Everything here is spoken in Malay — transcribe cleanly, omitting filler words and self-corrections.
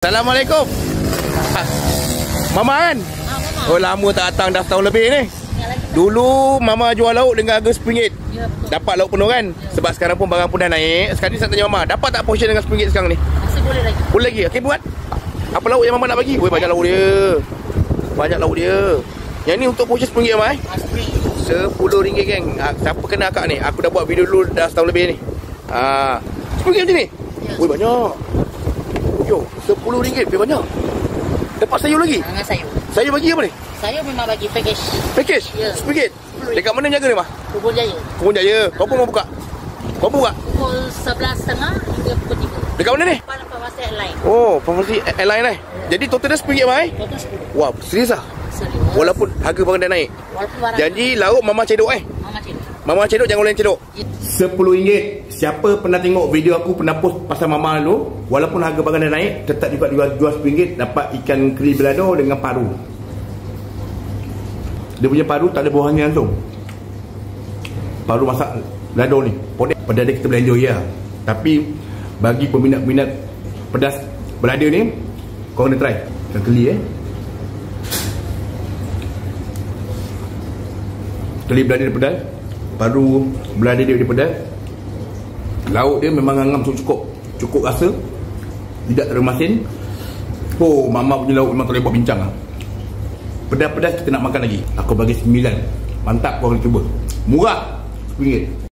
Assalamualaikum. Mama kan? Mama. Oh, lama tak datang, dah setahun lebih ni. Dulu Mama jual lauk dengan harga RM10. Ya, dapat lauk penuh kan? Sebab sekarang pun barang pun dah naik. Sekarang ni saya tanya Mama, dapat tak portion dengan RM10 sekarang ni? masih boleh lagi. Boleh lagi? Okey, buat. Apa lauk yang Mama nak bagi? Weh, banyak lauk dia. Banyak lauk dia. Yang ni untuk portion RM10 Mama RM10 geng. Siapa kena akak ni? Aku dah buat video dulu dah setahun lebih ni. RM10 macam ni? Ya. Weh, banyak. Yo, RM10 lebih banyak. Dapat sayur lagi? Dengan sayur. Sayur bagi apa ni? Saya memang bagi package. Package? Ya. RM10. Dekat mana jaga ni, Mah? Kubur Jaya. Kebun Jaya. Kau pun mau buka? Kau pun buka? Pukul 11.30 hingga pukul 3. Dekat mana ni? Depan farmasi airline. Oh, farmasi airline eh. Jadi total dah RM10, Mai? Total 10. Wah, serius ah? Serius. Walaupun harga barang dah naik. Walaupun barang. Jadi lauk Mama cedok eh? Mama cedok. Mama cedok, jangan orang cedok. Ya. RM10. Siapa pernah tengok video aku pernah post pasal Mama dulu, walaupun harga barang dah naik, tetap juga jual RM10 dapat ikan keri belado dengan paru. Dia punya paru tak ada buah angin langsung. Paru masak belado ni. Pedas dia kita boleh enjoy ya. Tapi bagi peminat-peminat pedas belada ni, kau kena try. Ikan keli Keli belada dia pedas, paru belada dia pedas. Lauk dia memang ngangam cukup rasa. Tidak terlalu masin. Oh, Mama punya lauk memang tak boleh buat bincang lah. Pedas-pedas kita nak makan lagi. Aku bagi 9. Mantap, kau boleh cuba. Murah RM10.